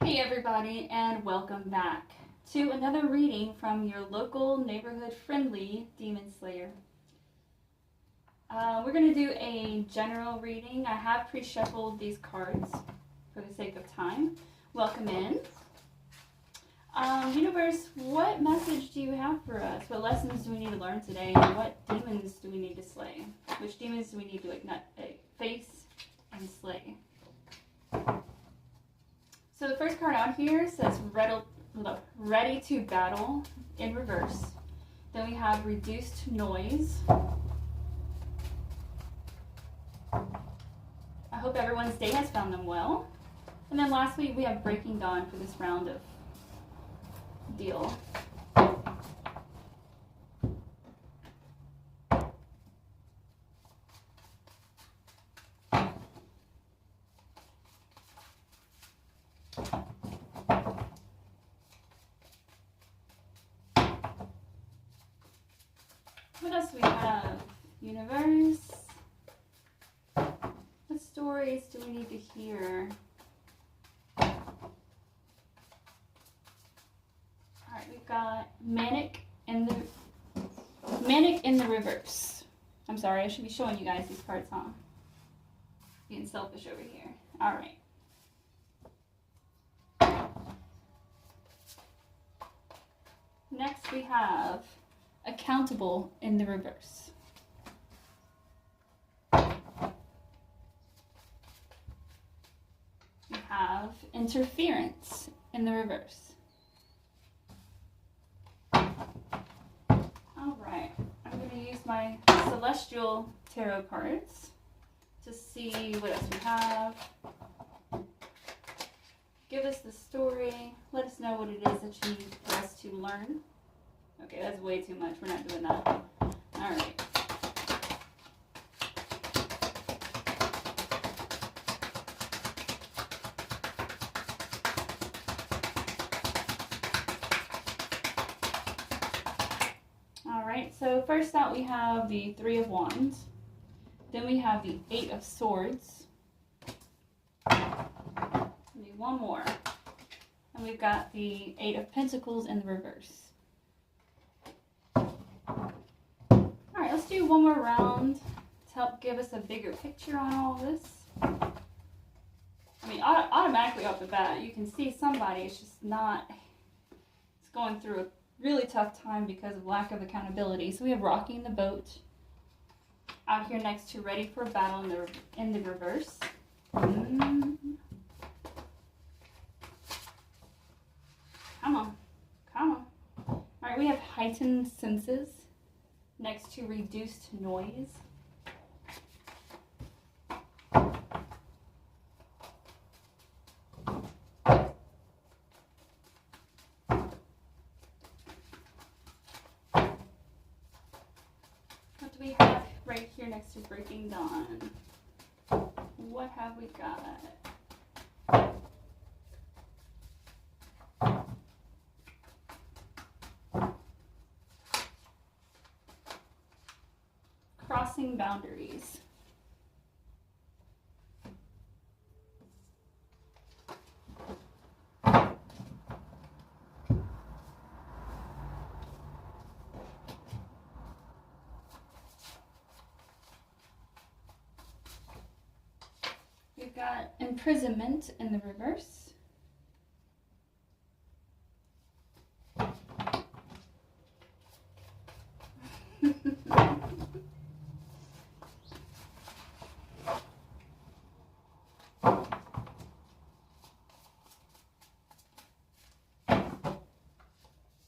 Hey everybody, and welcome back to another reading from your local neighborhood friendly Demon Slayer. We're going to do a general reading. I have pre-shuffled these cards for the sake of time. Welcome in. Universe, what message do you have for us? What lessons do we need to learn today? And what demons do we need to slay? Which demons do we need to face and slay? So the first card out here says ready to battle in reverse. Then we have reduced noise. I hope everyone's day has found them well. And then lastly, we have breaking dawn for this round of deal. What else do we have? Universe. What stories do we need to hear? Alright, we've got Manic in the reverse. I'm sorry, I should be showing you guys these cards, huh? Being selfish over here. Alright. Next we have Accountable in the reverse. We have Interference in the reverse. Alright, I'm going to use my Celestial Tarot cards to see what else we have. Give us the story. Let us know what it is that you need for us to learn. Okay, that's way too much. We're not doing that. Alright. Alright, so first out we have the Three of Wands. Then we have the Eight of Swords. Need one more. And we've got the Eight of Pentacles in the reverse. Alright, let's do one more round to help give us a bigger picture on all this. I mean, automatically off the bat, you can see somebody is just not, it's going through a really tough time because of lack of accountability. So we have Rocking the Boat out here next to Ready for Battle in the reverse. Come on. Alright, we have Heightened Senses next to Reduced Noise. What do we have right here next to Breaking Dawn? What have we got? Crossing Boundaries. We've got Imprisonment in the reverse.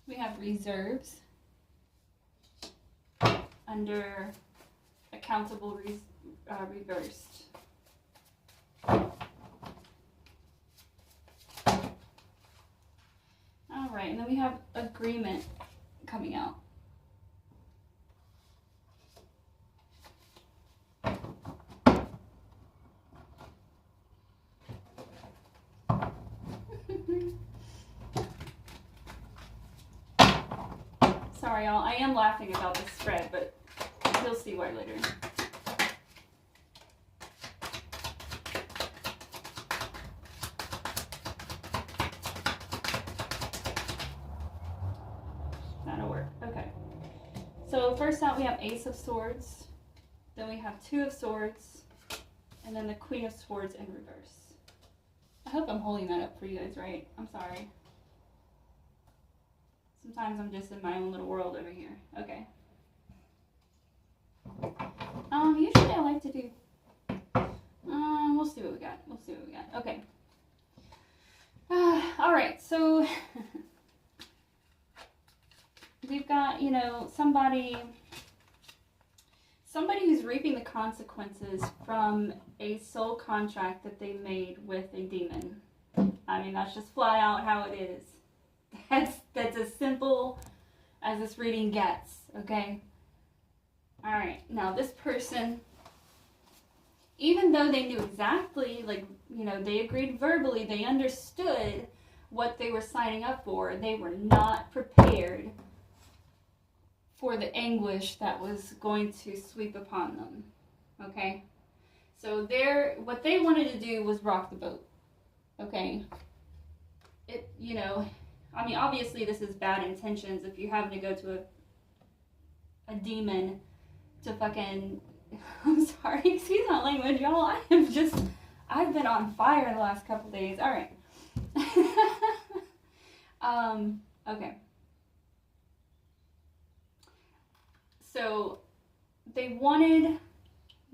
We have Reserves under Accountable reversed. Alright, and then we have Agreement coming out. Sorry, y'all. I am laughing about this spread, but you'll see why later. work. Okay. So first out we have Ace of Swords. Then we have Two of Swords. And then the Queen of Swords in reverse. I hope I'm holding that up for you guys right. I'm sorry. Sometimes I'm just in my own little world over here. Okay. Usually I like to do... we'll see what we got. We'll see what we got. Okay. Alright, so... we've got, you know, somebody who's reaping the consequences from a soul contract that they made with a demon. I mean, that's just flat out how it is. That's as simple as this reading gets, okay? Alright, now this person, even though they knew exactly, like, you know, they agreed verbally, they understood what they were signing up for, they were not prepared for the anguish that was going to sweep upon them, okay? So what they wanted to do was rock the boat, okay? You know, I mean, obviously this is bad intentions if you're having to go to a demon to fucking, I'm sorry, excuse my language, y'all, I've been on fire the last couple days, alright. Okay. So they wanted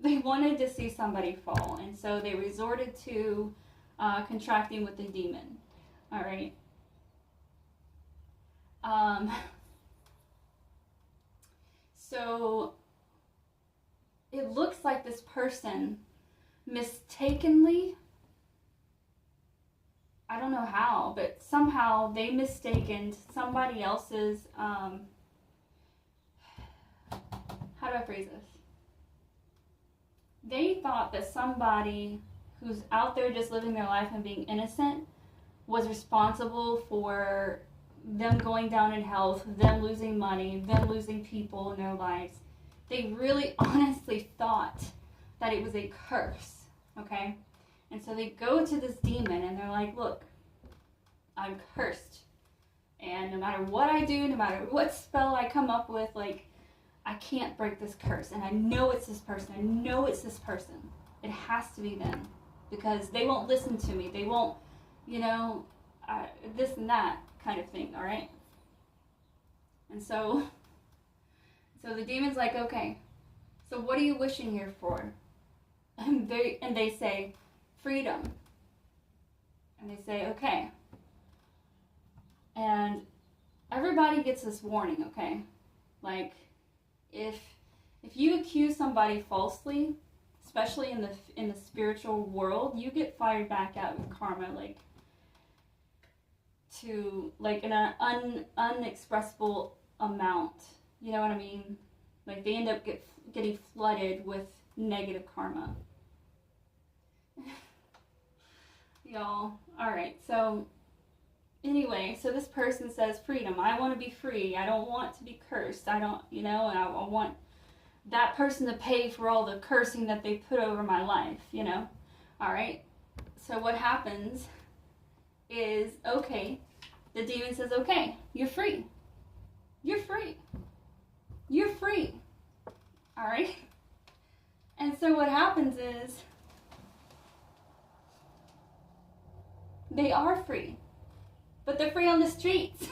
to see somebody fall, and so they resorted to contracting with the demon. All right. So it looks like this person mistakenly, I don't know how, but somehow they mistaken somebody else's, how do I phrase this? They thought that somebody who's out there just living their life and being innocent was responsible for them going down in health, them losing money, them losing people in their lives. They really honestly thought that it was a curse, okay? And so they go to this demon and they're like, look, I'm cursed. And no matter what I do, no matter what spell I come up with, like, I can't break this curse. And I know it's this person. I know it's this person. It has to be them. Because they won't listen to me. They won't, you know, this and that kind of thing, all right? And so the demon's like, okay, so what are you wishing here for? And they say, freedom. And they say, okay. And everybody gets this warning, okay? Like, if you accuse somebody falsely, especially in the spiritual world, you get fired back out with karma, like, to, like, an unexpressible amount. You know what I mean? Like, they end up getting flooded with negative karma. Y'all. Alright, so anyway, so this person says freedom. I want to be free. I don't want to be cursed. I don't, you know, and I want that person to pay for all the cursing that they put over my life, you know? Alright, so what happens is, okay, the demon says, okay, you're free. You're free. You're free. Alright? And so what happens is, they are free. But they're free on the streets.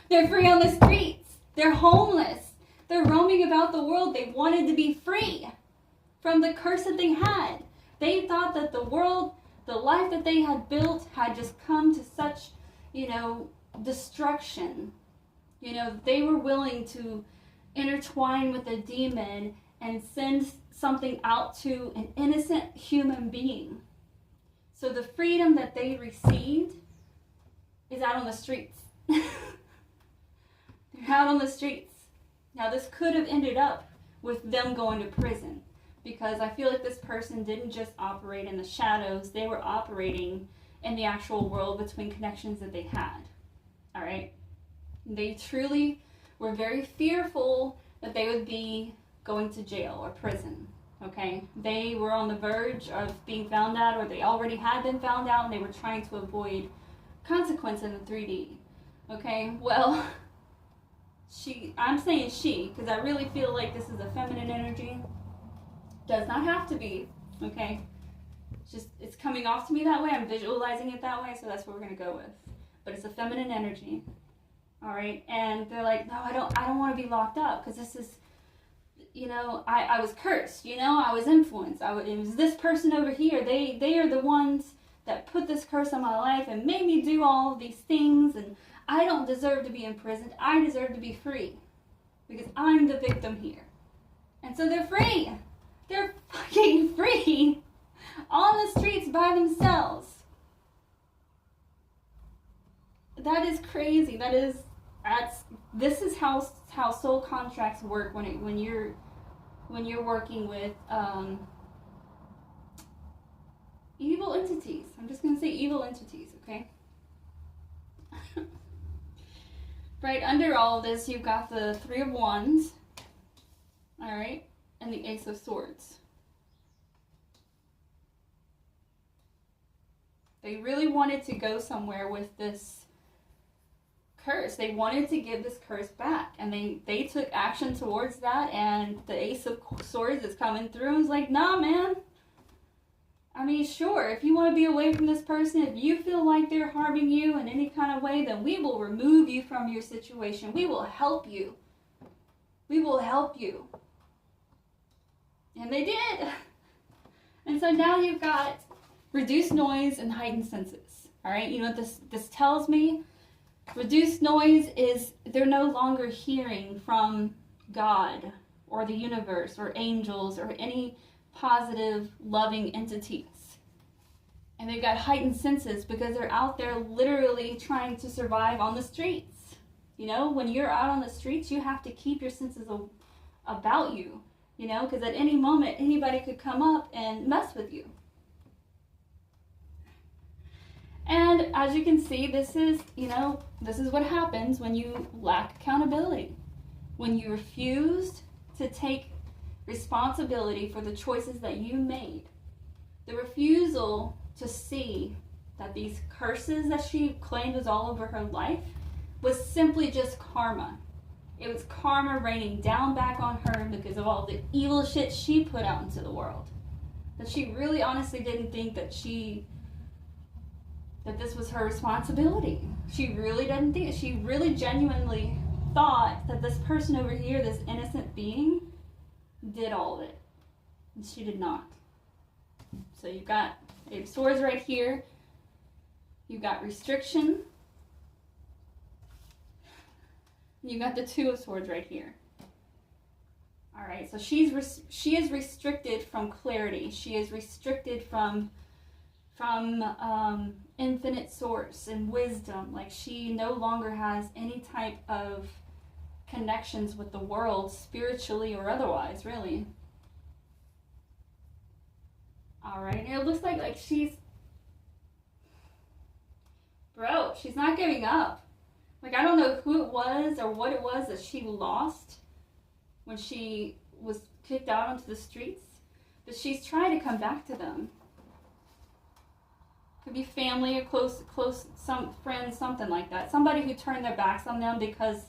They're free on the streets. They're homeless. They're roaming about the world. They wanted to be free from the curse that they had. They thought that the world, the life that they had built had just come to such, you know, destruction. You know, they were willing to intertwine with a demon and send something out to an innocent human being. So the freedom that they received is out on the streets. They're out on the streets. Now this could have ended up with them going to prison, because I feel like this person didn't just operate in the shadows, they were operating in the actual world between connections that they had. Alright? They truly were very fearful that they would be going to jail or prison. Okay? They were on the verge of being found out, or they already had been found out, and they were trying to avoid consequence in the 3D. Okay? Well, I'm saying she, because I really feel like this is a feminine energy. Does not have to be, okay? It's coming off to me that way. I'm visualizing it that way, so that's what we're gonna go with. But it's a feminine energy, all right? And they're like, no, I don't want to be locked up, because this is, I was cursed, I was influenced. It was this person over here. They are the ones that put this curse on my life and made me do all of these things, and I don't deserve to be imprisoned. I deserve to be free, because I'm the victim here. And so they're free. They're fucking free on the streets by themselves. That is crazy. This is how soul contracts work when you're working with evil entities. I'm just gonna say evil entities, okay? Right under all of this, you've got the Three of Wands, all right, and the Ace of Swords. They really wanted to go somewhere with this curse. They wanted to give this curse back, and they took action towards that, and the Ace of Swords is coming through and is like, nah, man. I mean, sure, if you want to be away from this person, if you feel like they're harming you in any kind of way, then we will remove you from your situation. We will help you. We will help you. And they did. And so now you've got reduced noise and heightened senses. All right, you know what this tells me? Reduced noise is they're no longer hearing from God or the universe or angels or any positive, loving entities. And they've got heightened senses because they're out there literally trying to survive on the streets. When you're out on the streets, you have to keep your senses about you, because at any moment, anybody could come up and mess with you. And as you can see, this is what happens when you lack accountability. When you refuse to take responsibility for the choices that you made. The refusal to see that these curses that she claimed was all over her life was simply just karma. It was karma raining down back on her because of all the evil shit she put out into the world. That she really honestly didn't think that this was her responsibility. She really didn't think it. She really genuinely thought that this person over here, this innocent being, did all of it. And she did not. So you've got Eight of Swords right here. You've got restriction. You've got the Two of Swords right here. All right, so she is restricted from clarity. She is restricted from infinite source and wisdom. Like, she no longer has any type of connections with the world, spiritually or otherwise, really. All right, and it looks like she's not giving up. Like, I don't know who it was or what it was that she lost when she was kicked out onto the streets, but she's trying to come back to them. Could be family or close some friends, something like that. Somebody who turned their backs on them because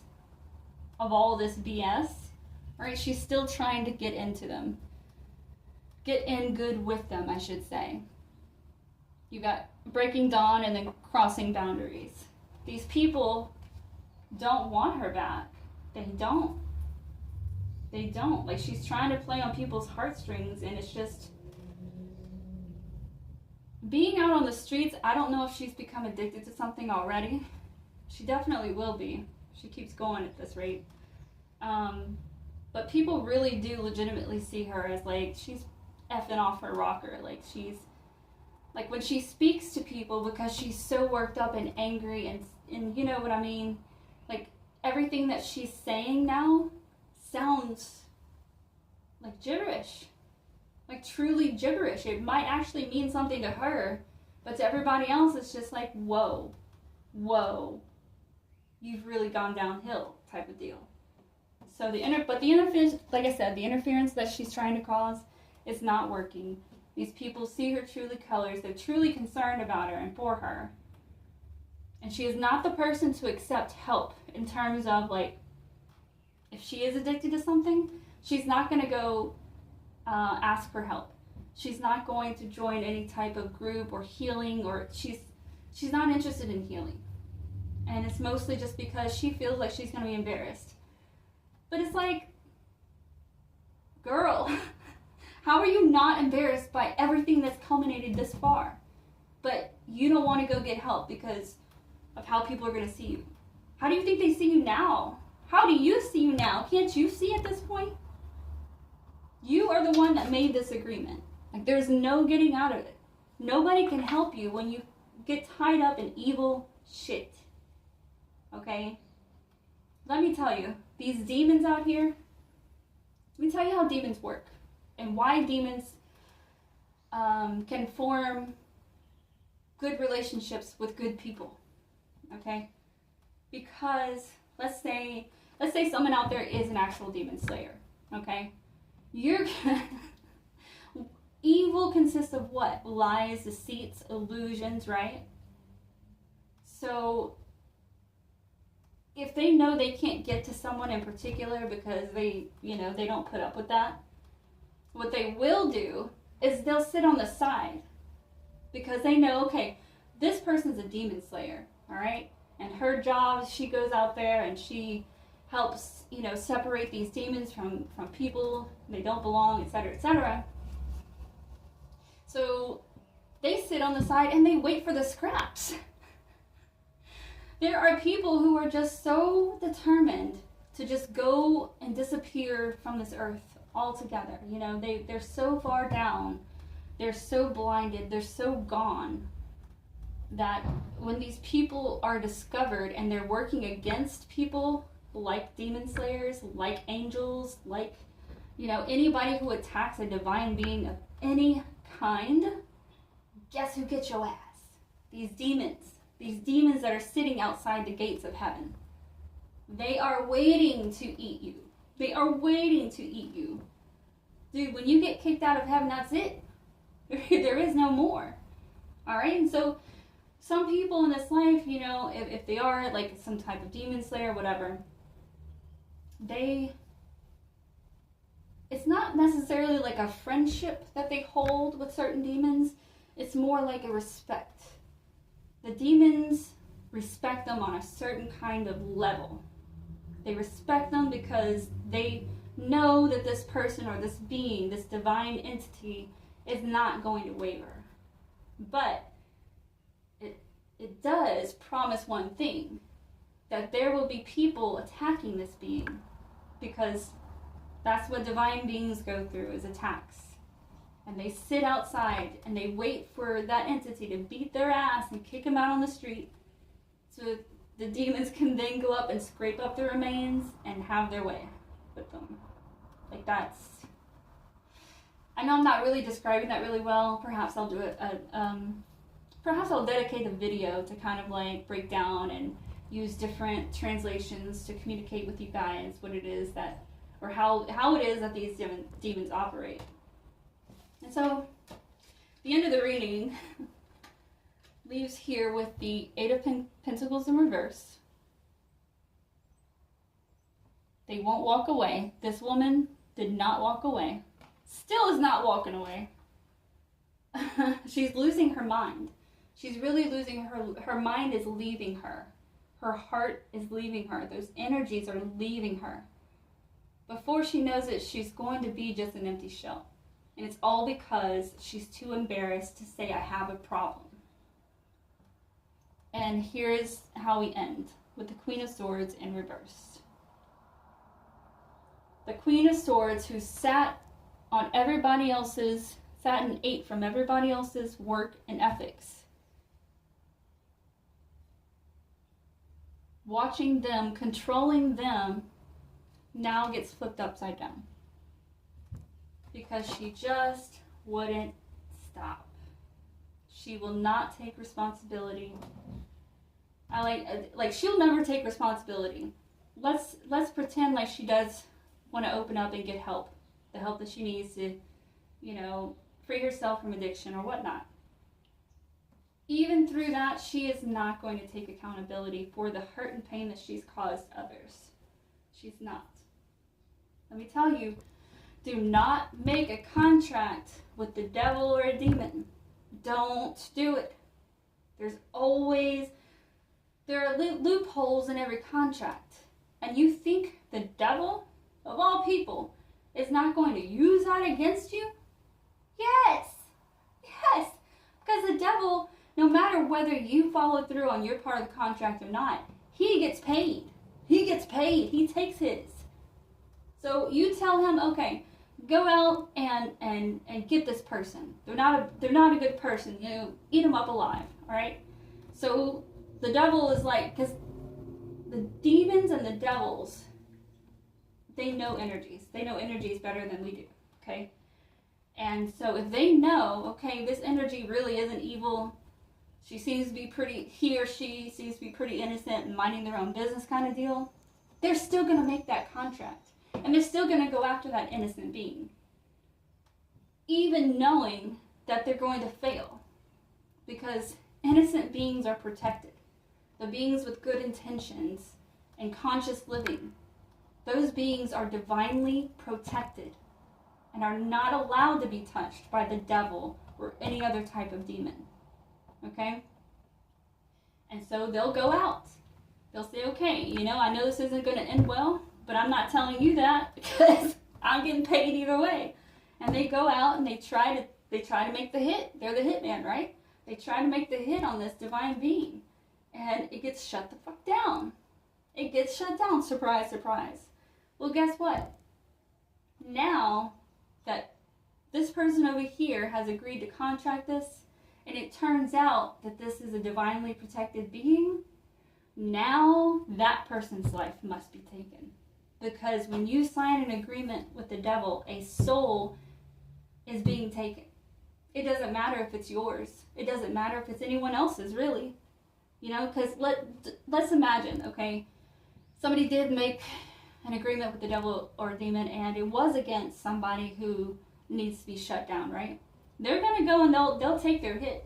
of all this BS. All right, she's still trying to get into them. Get in good with them, I should say. You got breaking dawn and then crossing boundaries. These people don't want her back. They don't. Like, she's trying to play on people's heartstrings, and it's just being out on the streets. I don't know if she's become addicted to something already. She definitely will be. She keeps going at this rate. But people really do legitimately see her as, like, she's effing off her rocker. Like, she's, like, when she speaks to people, because she's so worked up and angry and you know what I mean? Like, everything that she's saying now sounds like gibberish. Like, truly gibberish. It might actually mean something to her, but to everybody else, it's just like, whoa, you've really gone downhill type of deal. So the interference, like I said, the interference that she's trying to cause is not working. These people see her truly colors. They're truly concerned about her and for her. And she is not the person to accept help in terms of, like, if she is addicted to something, she's not going to go ask for help. She's not going to join any type of group or healing, or she's not interested in healing. And it's mostly just because she feels like she's going to be embarrassed. But it's like, girl, how are you not embarrassed by everything that's culminated this far? But you don't want to go get help because of how people are going to see you. How do you think they see you now? How do you see you now? Can't you see at this point? You are the one that made this agreement. Like, there's no getting out of it. Nobody can help you when you get tied up in evil shit. Okay? Let me tell you, these demons out here, let me tell you how demons work and why demons can form good relationships with good people. Okay? Because let's say someone out there is an actual demon slayer. Okay? Evil consists of what? Lies, deceits, illusions, right? So if they know they can't get to someone in particular because they don't put up with that, what they will do is they'll sit on the side because they know, okay, this person's a demon slayer, all right? And her job, she goes out there and she helps, separate these demons from people. They don't belong, etc., etc. So they sit on the side and they wait for the scraps. There are people who are just so determined to just go and disappear from this earth altogether. They're so far down, they're so blinded, they're so gone, that when these people are discovered and they're working against people like demon slayers, like angels, like, anybody who attacks a divine being of any kind, guess who gets your ass? These demons that are sitting outside the gates of heaven. They are waiting to eat you. They are waiting to eat you. Dude, when you get kicked out of heaven, that's it. There is no more. All right? And so some people in this life, if they are like some type of demon slayer, whatever, it's not necessarily like a friendship that they hold with certain demons. It's more like a respect. The demons respect them on a certain kind of level. They respect them because they know that this person or this being, this divine entity, is not going to waver. But it does promise one thing, that there will be people attacking this being, because that's what divine beings go through, is attacks. And they sit outside and they wait for that entity to beat their ass and kick them out on the street, so the demons can then go up and scrape up the remains and have their way with them. Like, that's... I know I'm not really describing that really well. Perhaps I'll do it. Perhaps I'll dedicate a video to kind of like break down and use different translations to communicate with you guys what it is that, or how it is that these demons operate. And so, the end of the reading leaves here with the Eight of Pentacles in reverse. They won't walk away. This woman did not walk away. Still is not walking away. She's losing her mind. She's really losing her mind is leaving her. Her heart is leaving her. Those energies are leaving her. Before she knows it, she's going to be just an empty shell. And it's all because she's too embarrassed to say, I have a problem. And here's how we end, with the Queen of Swords in reverse. The Queen of Swords, who sat and ate from everybody else's work and ethics. Watching them, controlling them, now gets flipped upside down. Because she just wouldn't stop. She will not take responsibility. She'll never take responsibility. Let's pretend like she does want to open up and get help. The help that she needs to, free herself from addiction or whatnot. Even through that, she is not going to take accountability for the hurt and pain that she's caused others. She's not. let me tell you, do not make a contract with the devil or a demon. Don't do it. There are loopholes in every contract. And you think the devil, of all people, is not going to use that against you? Yes. Yes. Because the devil, no matter whether you follow through on your part of the contract or not, he gets paid. He gets paid. He takes his. So you tell him, okay, go out and get this person. They're not a good person. You know, eat them up alive. All right. So the devil is like, because the demons and the devils, they know energies. They know energies better than we do. Okay. And so if they know, okay, this energy really isn't evil. She seems to be he or she seems to be pretty innocent and minding their own business kind of deal. They're still going to make that contract. And they're still going to go after that innocent being. Even knowing that they're going to fail. Because innocent beings are protected. The beings with good intentions and conscious living. Those beings are divinely protected. And are not allowed to be touched by the devil or any other type of demon. Okay? And so they'll go out. They'll say, okay, you know, I know this isn't going to end well, but I'm not telling you that because I'm getting paid either way. And they go out and they try to make the hit. They're the hitman, right? They try to make the hit on this divine being. And it gets shut the fuck down. It gets shut down. Surprise, surprise. Well, guess what? Now that this person over here has agreed to contract this, and it turns out that this is a divinely protected being, now that person's life must be taken. Because when you sign an agreement with the devil, a soul is being taken. It doesn't matter if it's yours. It doesn't matter if it's anyone else's, really. You know, because let's imagine, okay, somebody did make an agreement with the devil or a demon, and it was against somebody who needs to be shut down, right? They're going to go and they'll take their hit,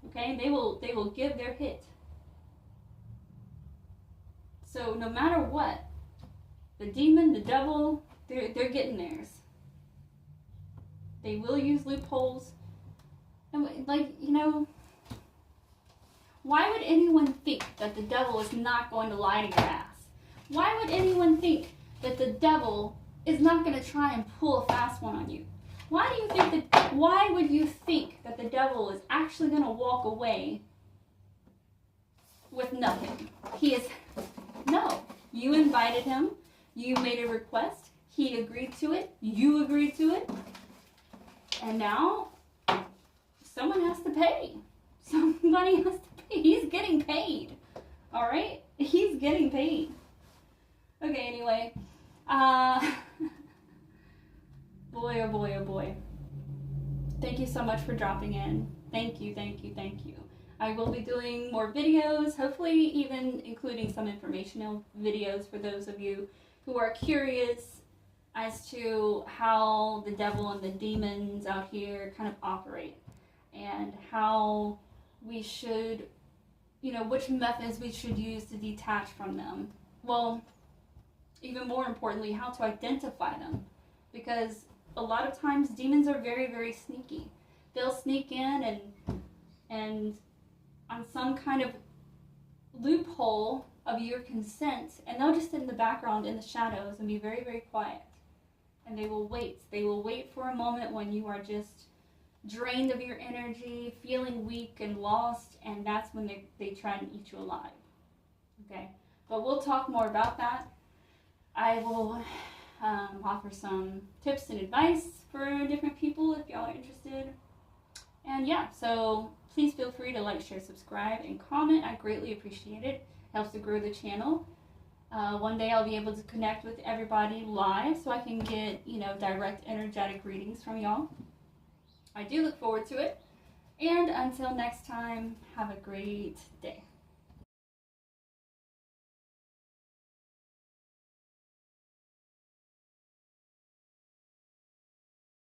okay? They will give their hit. So no matter what, the demon, the devil, they're getting theirs. They will use loopholes. And like, you know, why would anyone think that the devil is not going to lie to your ass? Why would anyone think that the devil is not going to try and pull a fast one on you? Why would you think that the devil is actually going to walk away with nothing? No. You invited him. You made a request. He agreed to it. You agreed to it. And now, someone has to pay. Somebody has to pay. He's getting paid. All right? He's getting paid. Okay, anyway. Boy, oh boy, oh boy. Thank you so much for dropping in. Thank you, thank you, thank you. I will be doing more videos, hopefully even including some informational videos for those of you who are curious as to how the devil and the demons out here kind of operate and how we should, you know, which methods we should use to detach from them. Well, even more importantly, how to identify them, because a lot of times demons are very, very sneaky. They'll sneak in and on some kind of loophole of your consent, and they'll just sit in the background in the shadows and be very, very quiet. And they will wait. They will wait for a moment when you are just drained of your energy, feeling weak and lost, and that's when they try and eat you alive. Okay? But we'll talk more about that. I will offer some tips and advice for different people if y'all are interested. And yeah, so please feel free to like, share, subscribe, and comment. I greatly appreciate it. It helps to grow the channel. One day I'll be able to connect with everybody live so I can get, you know, direct energetic readings from y'all. I do look forward to it. And until next time, have a great day.